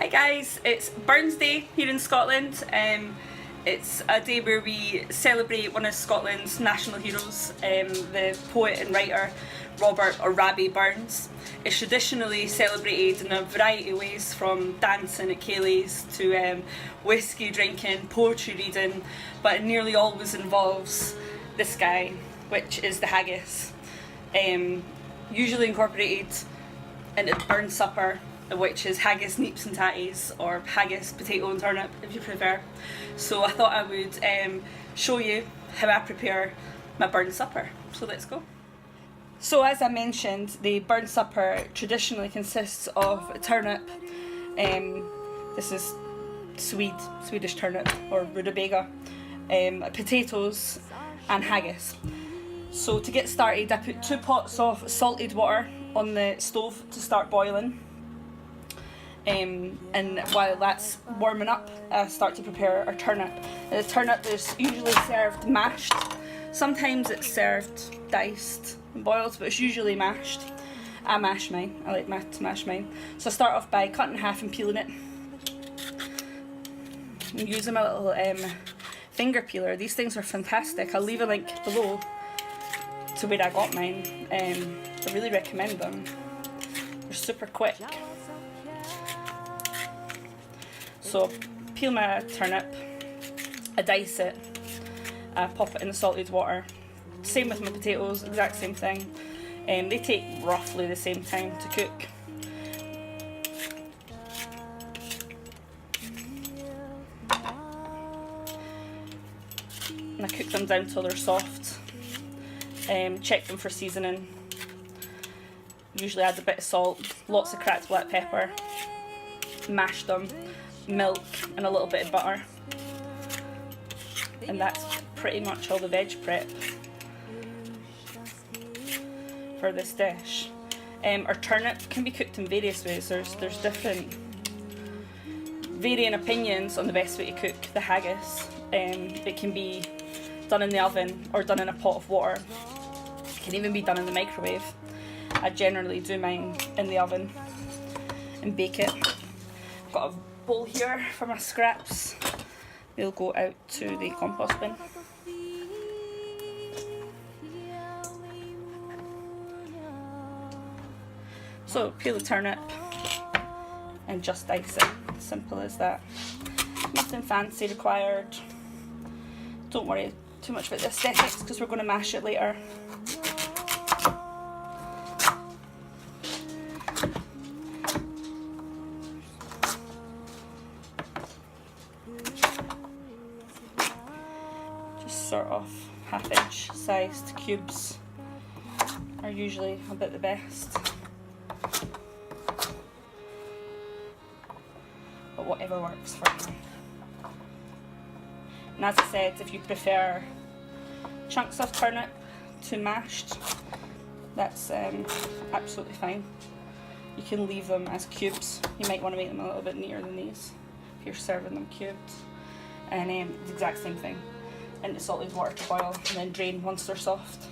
Hi guys, it's Burns Day here in Scotland. It's a day where we celebrate one of Scotland's national heroes, the poet and writer Robert or Rabbie Burns. It's traditionally celebrated in a variety of ways, from dancing at ceilidhs to whisky drinking, poetry reading, but it nearly always involves this guy, which is the haggis. Usually incorporated into the Burns supper, which is Haggis Neeps and Tatties, or haggis, potato and turnip if you prefer. So I thought I would show you how I prepare my Burns supper. So let's go. So as I mentioned, the Burns supper traditionally consists of a turnip. This is Swedish turnip or rutabaga, potatoes and haggis. So to get started, I put 2 pots of salted water on the stove to start boiling. And while that's warming up, I start to prepare our turnip. The turnip is usually served mashed. Sometimes it's served diced and boiled, but it's usually mashed. I mash mine. I like to mash mine. So I start off by cutting in half and peeling it. I'm using my little finger peeler. These things are fantastic. I'll leave a link below to where I got mine. I really recommend them. They're super quick. So peel my turnip, I dice it, I pop it in the salted water. Same with my potatoes, exact same thing. They take roughly the same time to cook. And I cook them down till they're soft. Check them for seasoning. Usually add a bit of salt, lots of cracked black pepper. Mash them. Milk and a little bit of butter, and that's pretty much all the veg prep for this dish. Our turnip can be cooked in various ways. There's different varying opinions on the best way to cook the haggis. It can be done in the oven or done in a pot of water. It can even be done in the microwave. I generally do mine in the oven and bake it. I've got a bowl here for my scraps. They'll go out to the compost bin. So peel the turnip and just dice it. Simple as that. Nothing fancy required. Don't worry too much about the aesthetics because we're going to mash it later. Sort of half-inch sized cubes are usually about the best, but whatever works for you. And as I said, if you prefer chunks of turnip to mashed, that's absolutely fine. You can leave them as cubes. You might want to make them a little bit neater than these if you're serving them cubed. And the exact same thing. Into salted water to boil and then drain once they're soft.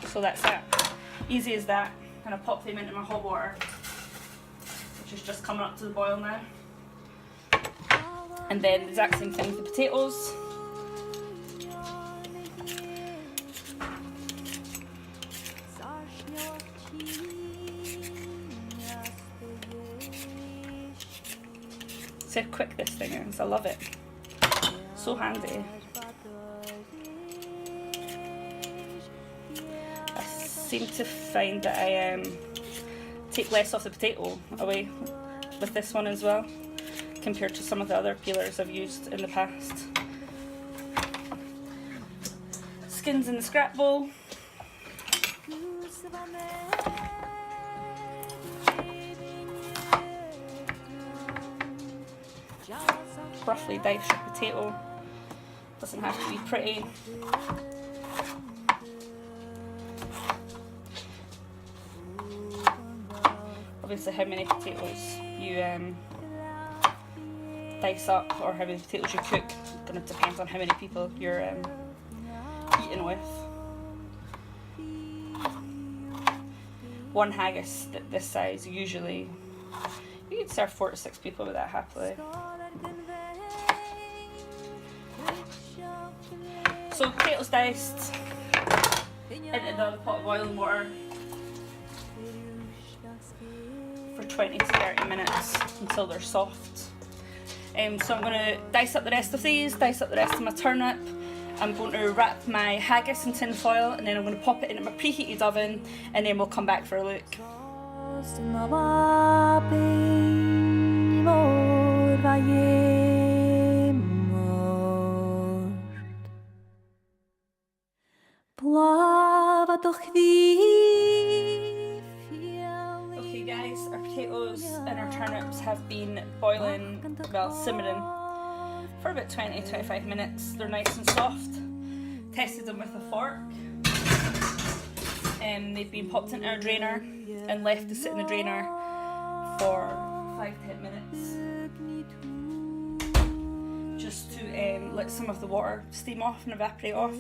So that's it. Easy as that. And I pop them into my hot water, which is just coming up to the boil now. And then the exact same thing with the potatoes. See how quick this thing is, I love it. So handy. I seem to find that I take less off the potato away with this one as well, compared to some of the other peelers I've used in the past. Skins in the scrap bowl. Roughly dice your potato, doesn't have to be pretty. Obviously how many potatoes you dice up or how many potatoes you cook, going to depend on how many people you're eaten with. One haggis this size, usually, you could serve 4 to 6 people with that happily. So potatoes diced into the pot of boiling water for 20 to 30 minutes until they're soft. So I'm going to dice up the rest of these, dice up the rest of my turnip. I'm going to wrap my haggis in tin foil and then I'm going to pop it into my preheated oven and then we'll come back for a look. Okay guys, our potatoes and our turnips have been boiling, well simmering, for about 20-25 minutes. They're nice and soft. Tested them with a fork. They've been popped into our drainer and left to sit in the drainer for 5-10 minutes. Just to let some of the water steam off and evaporate off.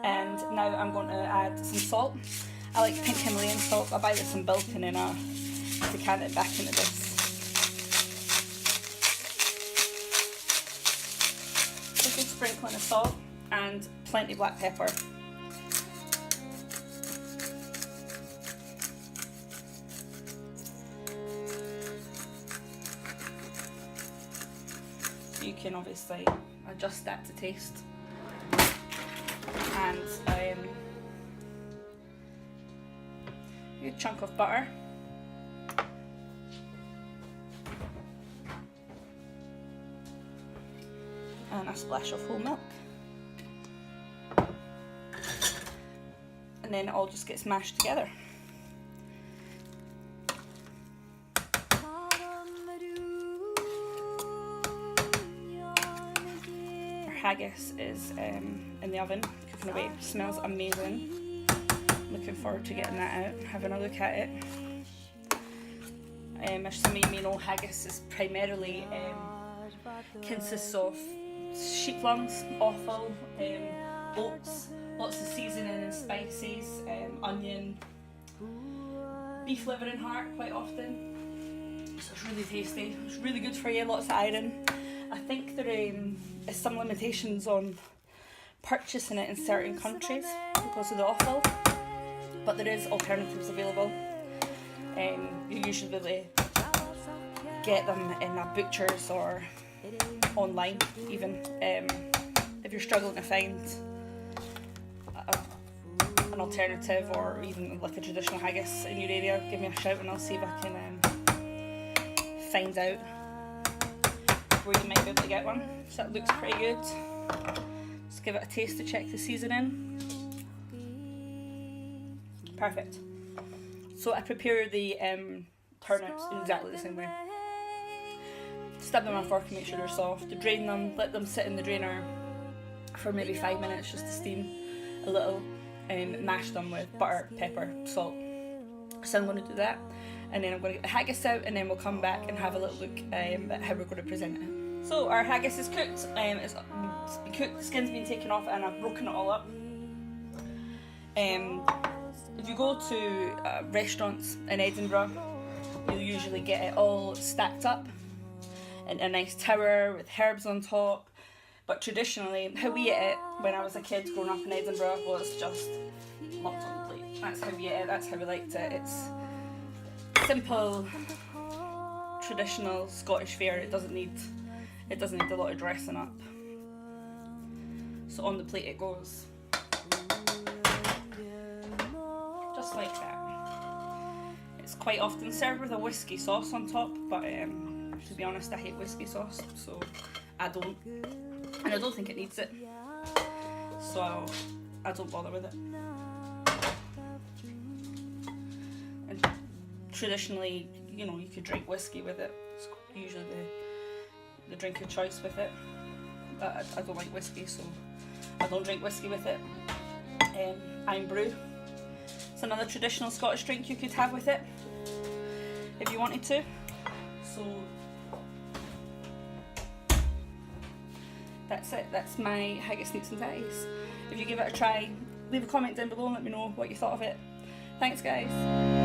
And now I'm going to add some salt. I like pink Himalayan salt. I buy this in bulk and then I decant it back into this. A good sprinkling of salt and plenty of black pepper. You can obviously adjust that to taste. And a good chunk of butter. And a splash of whole milk. And then it all just gets mashed together. Our haggis is in the oven, cooking away. It smells amazing. Looking forward to getting that out, having a look at it. As some of you may know, haggis is primarily consists of sheep lungs, offal, oats, lots of seasoning and spices, onion, beef liver and heart quite often. So it's really tasty. It's really good for you, lots of iron. I think there is some limitations on purchasing it in certain countries because of the offal, but there is alternatives available. You usually get them in a butcher's or online even. If you're struggling to find an alternative or even like a traditional haggis in your area, give me a shout and I'll see if I can find out where you might be able to get one. So that looks pretty good. Just give it a taste to check the seasoning. Perfect. So I prepare the turnips in exactly the same way. Stab them on a fork and make sure they're soft. To drain them, let them sit in the drainer for maybe 5 minutes just to steam a little. Mash them with butter, pepper, salt. So I'm going to do that, and then I'm going to get the haggis out, and then we'll come back and have a little look at how we're going to present it. So our haggis is cooked. It's been cooked. The skin's been taken off, and I've broken it all up. If you go to restaurants in Edinburgh, you'll usually get it all stacked up in a nice tower with herbs on top. But traditionally, how we ate it when I was a kid growing up in Edinburgh was just locked on the plate. That's how we ate it, that's how we liked it. It's simple, traditional Scottish fare. It doesn't need a lot of dressing up. So on the plate it goes. Just like that. It's quite often served with a whiskey sauce on top, but to be honest, I hate whiskey sauce, so I don't. And I don't think it needs it, so I don't bother with it. And traditionally, you know, you could drink whiskey with it. It's usually the drink of choice with it. But I don't like whiskey, so I don't drink whiskey with it. Iron brew. It's another traditional Scottish drink you could have with it, if you wanted to. So that's it. That's my Haggis Neeps and Tatties. If you give it a try, leave a comment down below and let me know what you thought of it. Thanks guys.